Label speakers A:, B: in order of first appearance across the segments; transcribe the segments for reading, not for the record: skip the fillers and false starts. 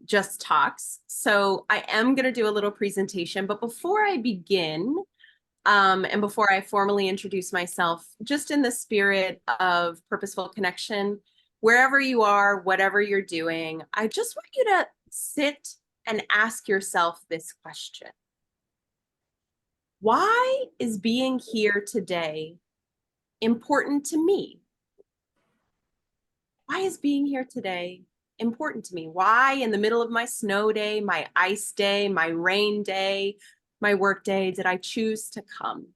A: Just Talks. So I am going to do a little presentation, but before I begin, and before I formally introduce myself, just in the spirit of purposeful connection, wherever you are, whatever you're doing, I just want you to sit and ask yourself this question. Why is being here today important to me? Why is being here today important to me? Why in the middle of my snow day, my ice day, my rain day, my work day, did I choose to come?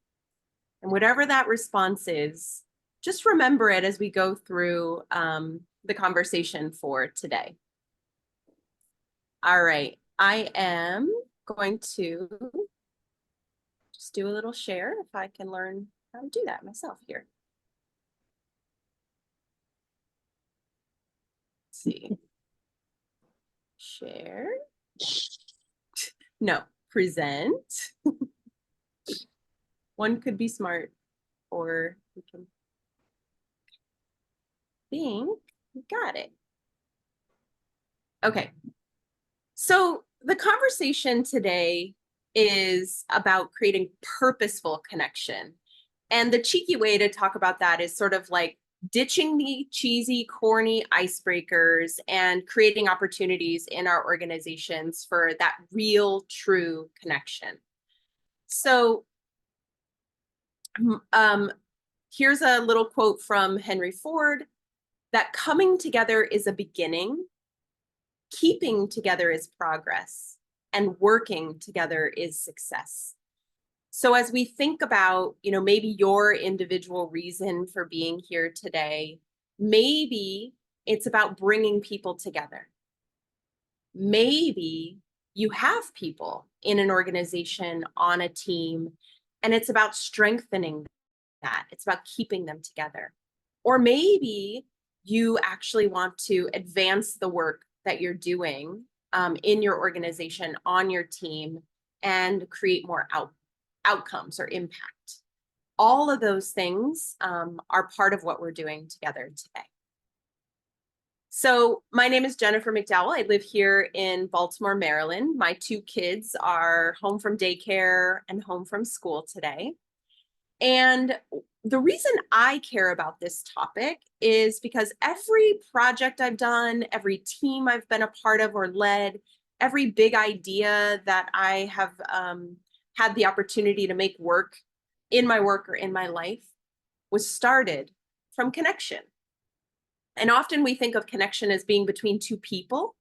A: And whatever that response is, just remember it as we go through the conversation for today. All right, I am going to just do a little share if I can learn how to do that myself here. Let's see. Share. No, present. One could be smart, or we can think we got it. Okay. So the conversation today is about creating purposeful connection. And the cheeky way to talk about that is sort of like ditching the cheesy, corny icebreakers and creating opportunities in our organizations for that real, true connection. So here's a little quote from Henry Ford, that coming together is a beginning, keeping together is progress, and working together is success. So as we think about, maybe your individual reason for being here today, maybe it's about bringing people together. Maybe you have people in an organization, on a team, and it's about strengthening that. It's about keeping them together. Or maybe you actually want to advance the work that you're doing in your organization, on your team, and create more outcomes or impact. All of those things are part of what we're doing together today. So my name is Jennifer McDowell. I live here in Baltimore, Maryland. My two kids are home from daycare and home from school today. And the reason I care about this topic is because every project I've done, every team I've been a part of or led, every big idea that I have had the opportunity to make work in my work or in my life was started from connection. And often we think of connection as being between two people,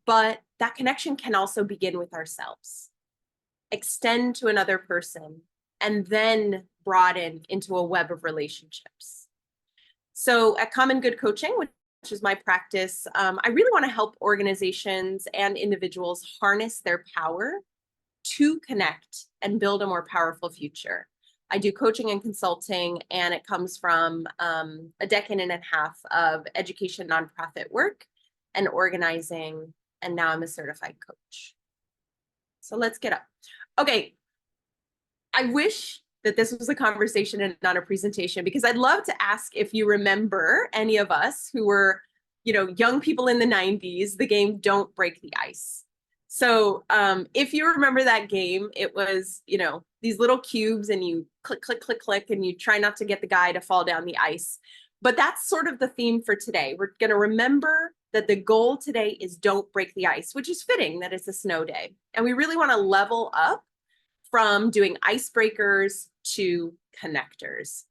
A: but that connection can also begin with ourselves, extend to another person, and then broaden into a web of relationships. So at Common Good Coaching, which is my practice, I really want to help organizations and individuals harness their power to connect and build a more powerful future. I do coaching and consulting, and it comes from a decade and a half of education, nonprofit work, and organizing, and now I'm a certified coach. So let's get up. Okay, I wish that this was a conversation and not a presentation, because I'd love to ask if you remember, any of us who were, young people in the 90s, the game Don't Break the Ice. So if you remember that game, it was, these little cubes, and you click, click, click, click, and you try not to get the guy to fall down the ice. But that's sort of the theme for today. We're going to remember that the goal today is don't break the ice, which is fitting that it's a snow day. And we really want to level up from doing icebreakers to connectors.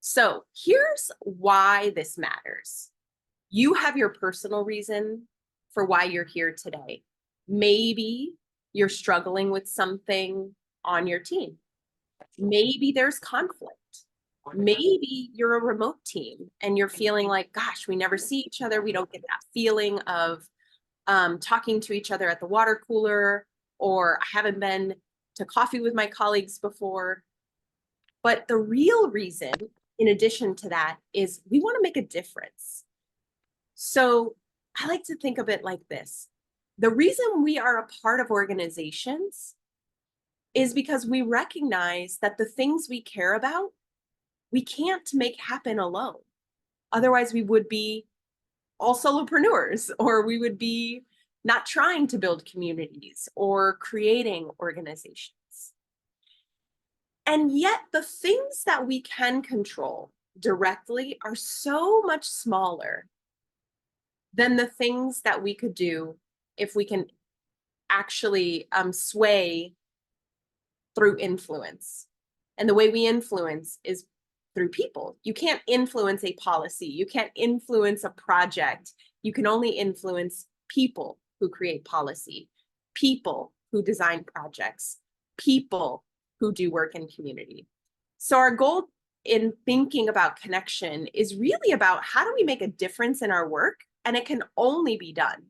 A: So here's why this matters. You have your personal reason for why you're here today. Maybe you're struggling with something on your team. Maybe there's conflict. Maybe you're a remote team and you're feeling like, gosh, we never see each other. We don't get that feeling of talking to each other at the water cooler, or I haven't been to coffee with my colleagues before. But the real reason, in addition to that, is we want to make a difference. So I like to think of it like this. The reason we are a part of organizations is because we recognize that the things we care about, we can't make happen alone. Otherwise, we would be all solopreneurs, or we would be not trying to build communities or creating organizations. And yet the things that we can control directly are so much smaller than the things that we could do if we can actually sway through influence. And the way we influence is through people. You can't influence a policy. You can't influence a project. You can only influence people who create policy, people who design projects, people who do work in community. So our goal in thinking about connection is really about how do we make a difference in our work? And it can only be done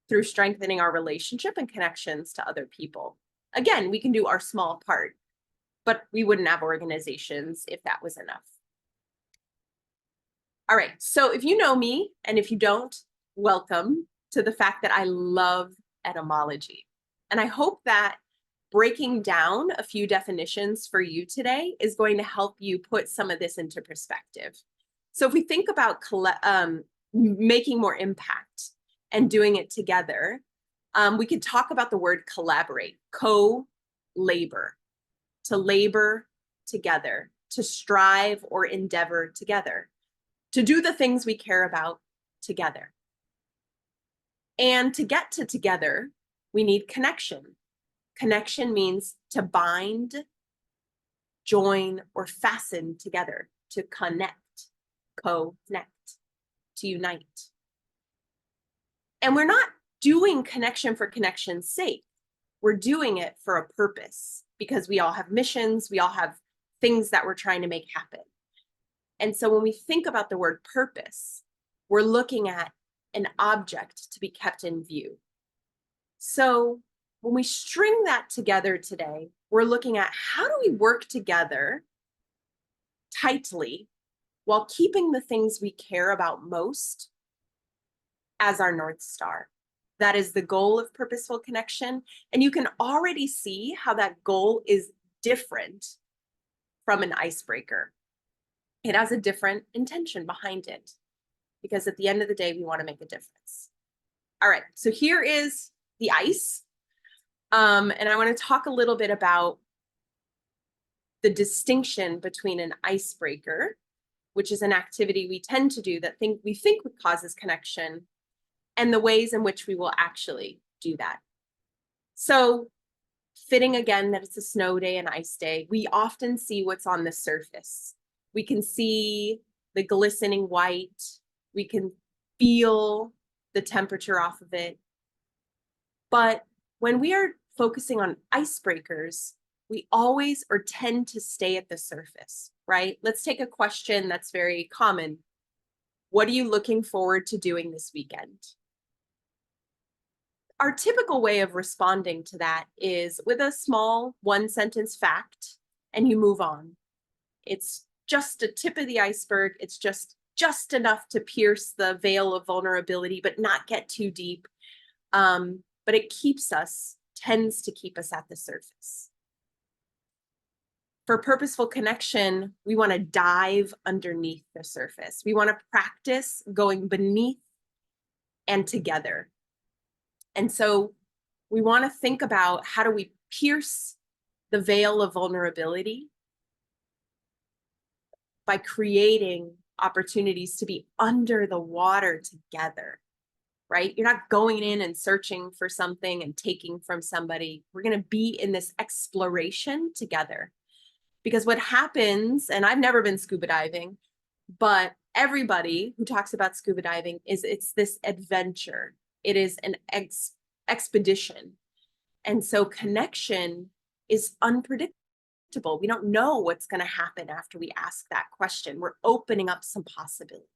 A: through strengthening our relationship and connections to other people. Again, we can do our small part, but we wouldn't have organizations if that was enough. All right, so if you know me, and if you don't, welcome to the fact that I love etymology. And I hope that breaking down a few definitions for you today is going to help you put some of this into perspective. So if we think about making more impact and doing it together, we could talk about the word collaborate, co-labor, to labor together, to strive or endeavor together, to do the things we care about together. And to get to together, we need connection. Connection means to bind, join, or fasten together, to connect, co-connect, to unite. And we're not doing connection for connection's sake. We're doing it for a purpose because we all have missions, we all have things that we're trying to make happen. And so when we think about the word purpose, we're looking at an object to be kept in view. So when we string that together today, we're looking at how do we work together tightly while keeping the things we care about most as our North Star. That is the goal of purposeful connection. And you can already see how that goal is different from an icebreaker. It has a different intention behind it because at the end of the day, we want to make a difference. All right, so here is the ice. And I want to talk a little bit about the distinction between an icebreaker, which is an activity we tend to do that we think causes connection, and the ways in which we will actually do that. So fitting again that it's a snow day and ice day, we often see what's on the surface. We can see the glistening white. We can feel the temperature off of it. But when we are focusing on icebreakers, we always or tend to stay at the surface, right? Let's take a question that's very common. What are you looking forward to doing this weekend? Our typical way of responding to that is with a small one-sentence fact, and you move on. It's just a tip of the iceberg. It's just enough to pierce the veil of vulnerability, but not get too deep. But it tends to keep us at the surface. For purposeful connection, we want to dive underneath the surface. We want to practice going beneath and together. And so we want to think about how do we pierce the veil of vulnerability by creating opportunities to be under the water together, right? You're not going in and searching for something and taking from somebody. We're going to be in this exploration together. Because what happens, and I've never been scuba diving, but everybody who talks about scuba diving it's this adventure. It is an expedition. And so connection is unpredictable. We don't know what's going to happen after we ask that question. We're opening up some possibilities.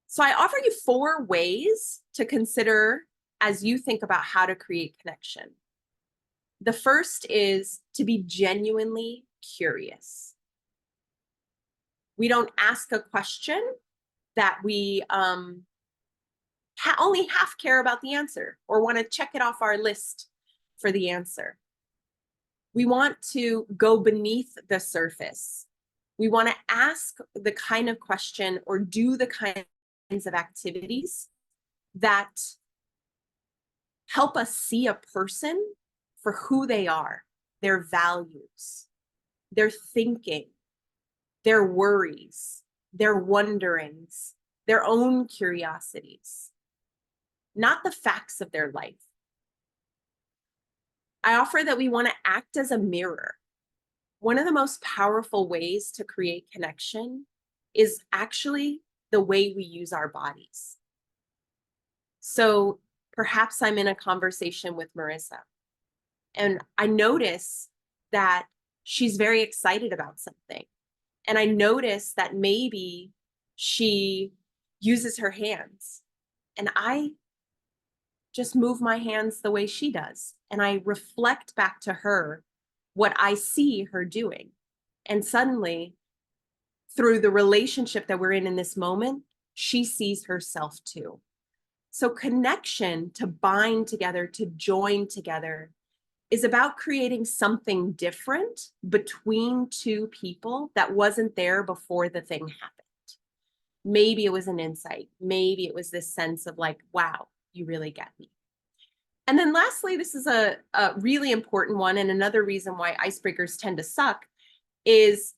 A: So I offer you 4 ways to consider as you think about how to create connection. The first is to be genuinely curious. We don't ask a question that we only half care about the answer or want to check it off our list for the answer. We want to go beneath the surface We want to ask the kind of question or do the kinds of activities that help us see a person for who they are, their values, their thinking, their worries, their wonderings, their own curiosities, not the facts of their life. I offer that we want to act as a mirror. One of the most powerful ways to create connection is actually the way we use our bodies. So perhaps I'm in a conversation with Marissa, and I notice that she's very excited about something. And I notice that maybe she uses her hands, and I just move my hands the way she does. And I reflect back to her what I see her doing. And suddenly, through the relationship that we're in this moment, she sees herself too. So connection, to bind together, to join together, is about creating something different between two people that wasn't there before the thing happened. Maybe it was an insight. Maybe it was this sense of like, wow, you really get me. And then lastly, this is a really important one, and another reason why icebreakers tend to suck is,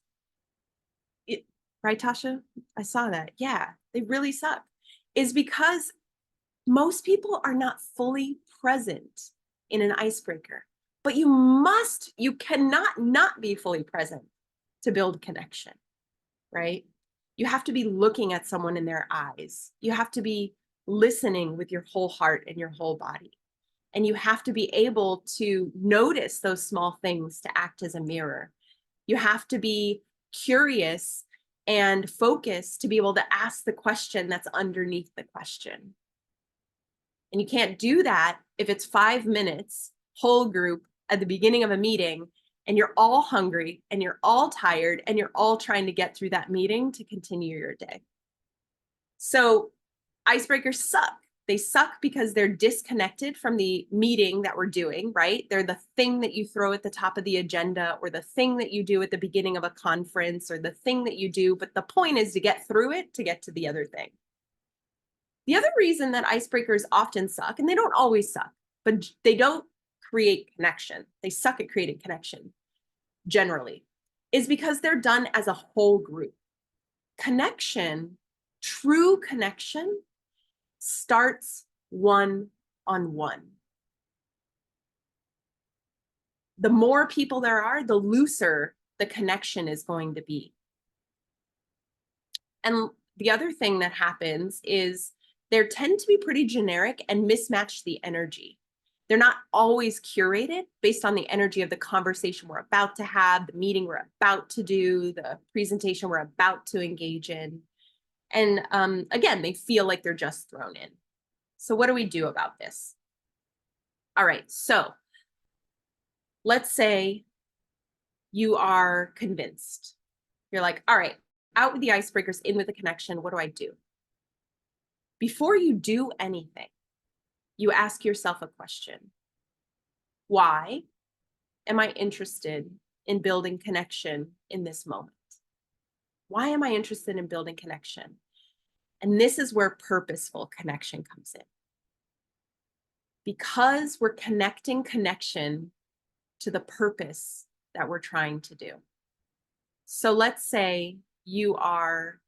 A: right, Tasha? I saw that. Yeah, they really suck. Is because most people are not fully present in an icebreaker. But you cannot not be fully present to build connection, right? You have to be looking at someone in their eyes. You have to be listening with your whole heart and your whole body. And you have to be able to notice those small things to act as a mirror. You have to be curious and focused to be able to ask the question that's underneath the question. And you can't do that if it's 5 minutes, whole group, at the beginning of a meeting, and you're all hungry and you're all tired and you're all trying to get through that meeting to continue your day. So icebreakers suck. They suck because they're disconnected from the meeting that we're doing, right? They're the thing that you throw at the top of the agenda, or the thing that you do at the beginning of a conference, or the thing that you do, but the point is to get through it to get to the other thing. The other reason that icebreakers often suck, and they don't always suck, but they don't create connection. They suck at creating connection generally, is because they're done as a whole group. Connection, true connection, starts one-on-one. The more people there are, the looser the connection is going to be. And the other thing that happens is they tend to be pretty generic and mismatch the energy. They're not always curated based on the energy of the conversation we're about to have, the meeting we're about to do, the presentation we're about to engage in. And again, they feel like they're just thrown in. So what do we do about this? All right, so let's say you are convinced. You're like, all right, out with the icebreakers, in with the connection. What do I do? Before you do anything, you ask yourself a question. Why am I interested in building connection in this moment? Why am I interested in building connection? And this is where purposeful connection comes in. Because we're connecting connection to the purpose that we're trying to do. So let's say you are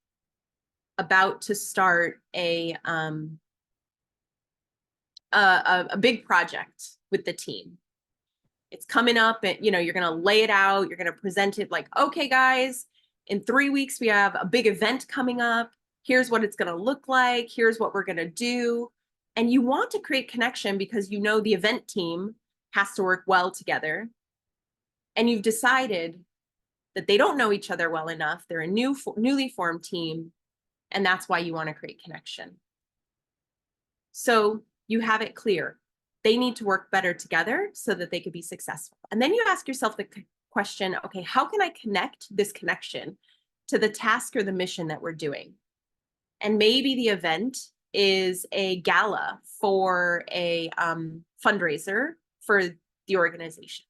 A: about to start a big project with the team. It's coming up, and you're going to lay it out. You're going to present it like, okay, guys, in 3 weeks, we have a big event coming up. Here's what it's going to look like. Here's what we're going to do. And you want to create connection because the event team has to work well together. And you've decided that they don't know each other well enough. They're a newly formed team. And that's why you want to create connection. So you have it clear. They need to work better together so that they could be successful. And then you ask yourself the question, okay, how can I connect this connection to the task or the mission that we're doing? And maybe the event is a gala for a fundraiser for the organization.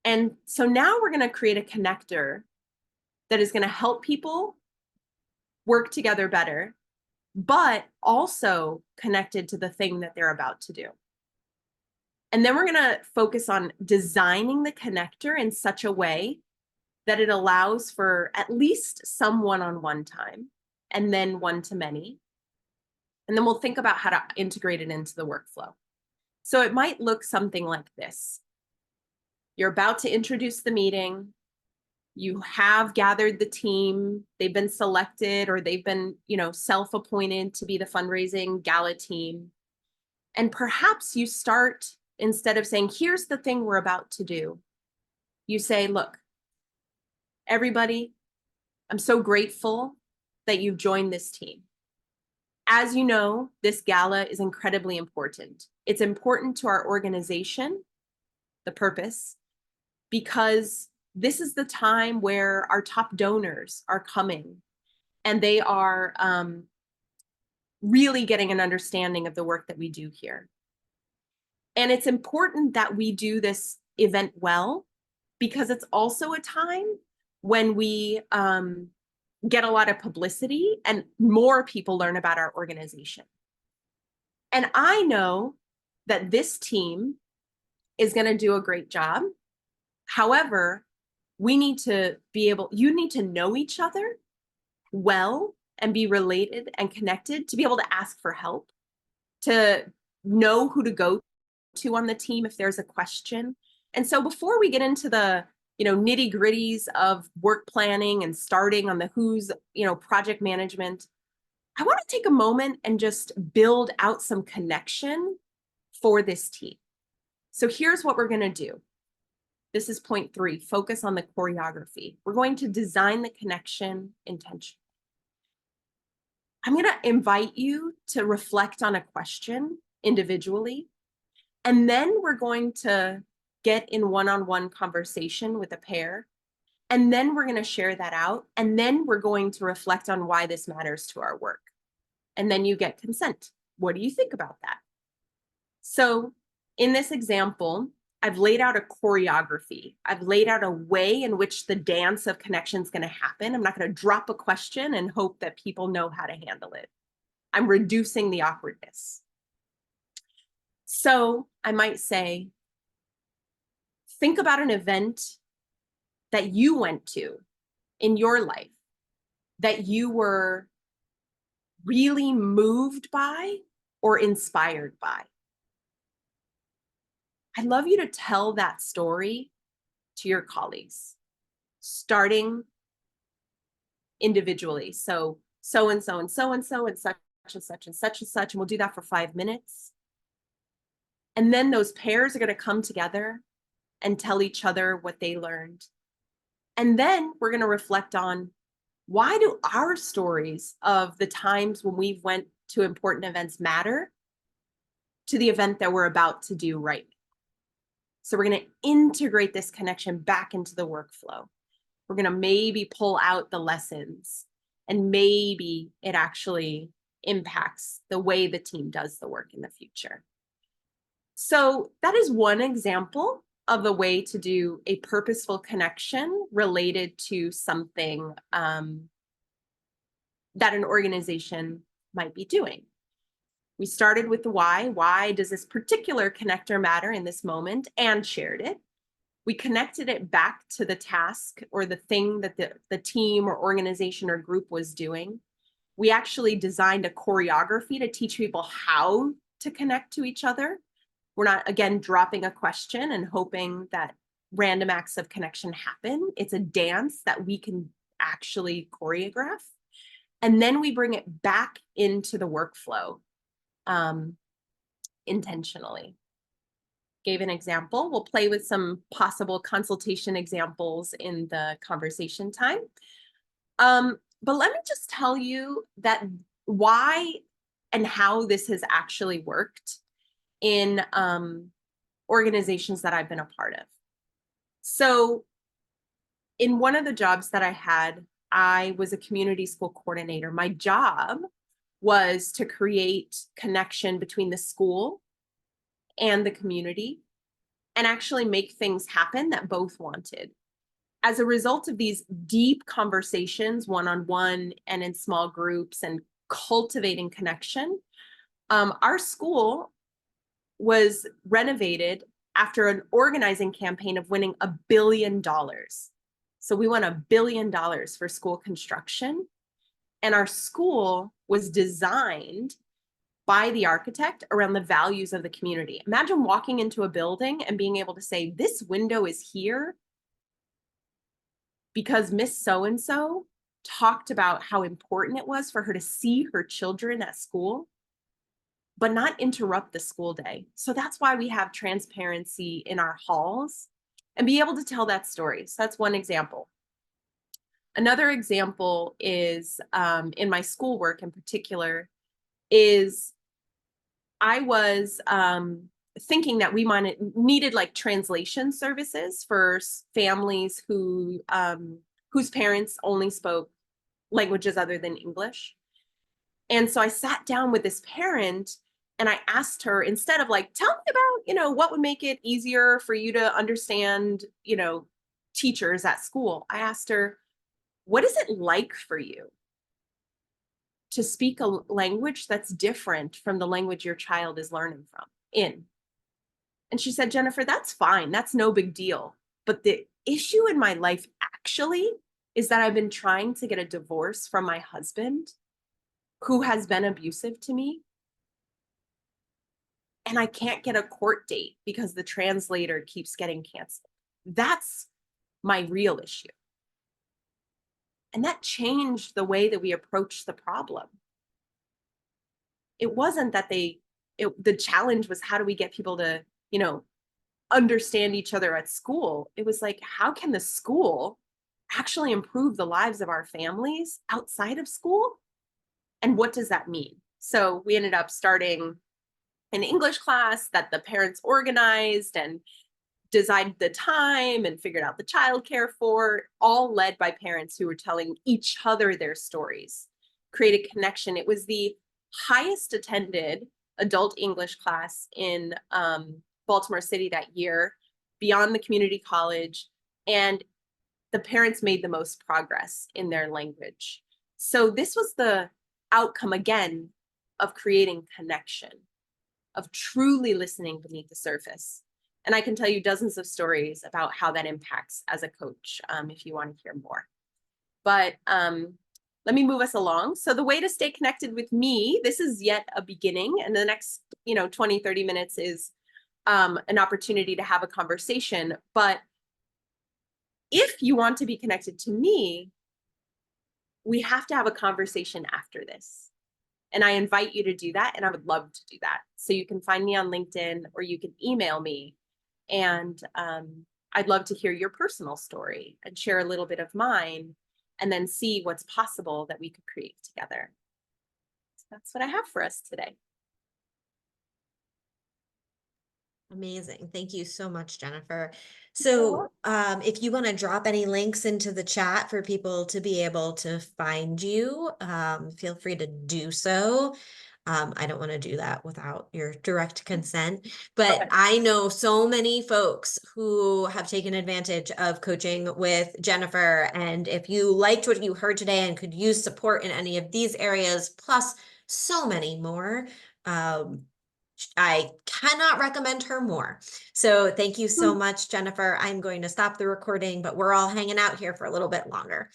A: And so now we're going to create a connector that is going to help people work together better, but also connected to the thing that they're about to do. And then we're going to focus on designing the connector in such a way that it allows for at least some one-on-one time and then one-to-many. And then we'll think about how to integrate it into the workflow. So it might look something like this. You're about to introduce the meeting. You have gathered the team. They've been selected or they've been, self-appointed to be the fundraising gala team. And perhaps you start, instead of saying, here's the thing we're about to do, you say, look, everybody, I'm so grateful that you've joined this team. As you know, this gala is incredibly important. It's important to our organization, the purpose, because this is the time where our top donors are coming and they are really getting an understanding of the work that we do here. And it's important that we do this event well, because it's also a time when we get a lot of publicity and more people learn about our organization. And I know that this team is going to do a great job. However, you need to know each other well and be related and connected to be able to ask for help, to know who to go to on the team if there's a question. And so before we get into the nitty-gritties of work planning and starting on the who's project management, I want to take a moment and just build out some connection for this team. So here's what we're going to do. This is point 3, focus on the choreography. We're going to design the connection intentionally. I'm going to invite you to reflect on a question individually, and then we're going to get in one-on-one conversation with a pair, and then we're going to share that out, and then we're going to reflect on why this matters to our work. And then you get consent. What do you think about that? So in this example, I've laid out a choreography. I've laid out a way in which the dance of connection is going to happen. I'm not going to drop a question and hope that people know how to handle it. I'm reducing the awkwardness. So I might say, think about an event that you went to in your life that you were really moved by or inspired by. I'd love you to tell that story to your colleagues, starting individually. So and so and so and so and such and such and such and such, and we'll do that for 5 minutes. And then those pairs are going to come together and tell each other what they learned. And then we're going to reflect on, why do our stories of the times when we went to important events matter to the event that we're about to do right now? So we're going to integrate this connection back into the workflow. We're going to maybe pull out the lessons, and maybe it actually impacts the way the team does the work in the future. So that is one example of the way to do a purposeful connection related to something that an organization might be doing. We started with the why. Why does this particular connector matter in this moment? And shared it. We connected it back to the task or the thing that the team or organization or group was doing. We actually designed a choreography to teach people how to connect to each other. We're not, again, dropping a question and hoping that random acts of connection happen. It's a dance that we can actually choreograph. And then we bring it back into the workflow intentionally. Gave an example. We'll play with some possible consultation examples in the conversation time. But let me just tell you that why and how this has actually worked in organizations that I've been a part of. So in one of the jobs that I had, I was a community school coordinator. My job was to create connection between the school and the community and actually make things happen that both wanted. as a result of these deep conversations, one-on-one and in small groups, and cultivating connection, our school was renovated after an organizing campaign of winning $1 billion. So we won $1 billion for school construction. And our school was designed by the architect around the values of the community. Imagine walking into a building and being able to say, this window is here because Miss So-and-so talked about how important it was for her to see her children at school, but not interrupt the school day. So that's why we have transparency in our halls and be able to tell that story. So that's one example. Another example is in my schoolwork in particular is I was thinking that we needed like translation services for families who whose parents only spoke languages other than English. And so I sat down with this parent and I asked her, instead of like, tell me about, what would make it easier for you to understand, teachers at school. I asked her, what is it like for you to speak a language that's different from the language your child is learning in? And she said, Jennifer, that's fine. That's no big deal. But the issue in my life actually is that I've been trying to get a divorce from my husband, who has been abusive to me. And I can't get a court date because the translator keeps getting canceled. That's my real issue. And that changed the way that we approached the problem. It wasn't that the challenge was, how do we get people to, understand each other at school? It was like, how can the school actually improve the lives of our families outside of school? And what does that mean? So we ended up starting an English class that the parents organized and designed the time and figured out the childcare for, all led by parents who were telling each other their stories, create a connection. It was the highest attended adult English class in Baltimore City that year, beyond the community college, and the parents made the most progress in their language. So this was the outcome, again, of creating connection, of truly listening beneath the surface. And I can tell you dozens of stories about how that impacts as a coach, if you want to hear more. But let me move us along. So the way to stay connected with me, this is yet a beginning, and the next 20, 30 minutes is an opportunity to have a conversation. But if you want to be connected to me, we have to have a conversation after this. And I invite you to do that, and I would love to do that. So you can find me on LinkedIn, or you can email me. And I'd love to hear your personal story and share a little bit of mine, and then see what's possible that we could create together. So that's what I have for us today.
B: Amazing. Thank you so much, Jennifer. So if you want to drop any links into the chat for people to be able to find you, feel free to do so. I don't want to do that without your direct consent, but I know so many folks who have taken advantage of coaching with Jennifer. And if you liked what you heard today and could use support in any of these areas, plus so many more, I cannot recommend her more. So thank you so much, Jennifer. I'm going to stop the recording, but we're all hanging out here for a little bit longer.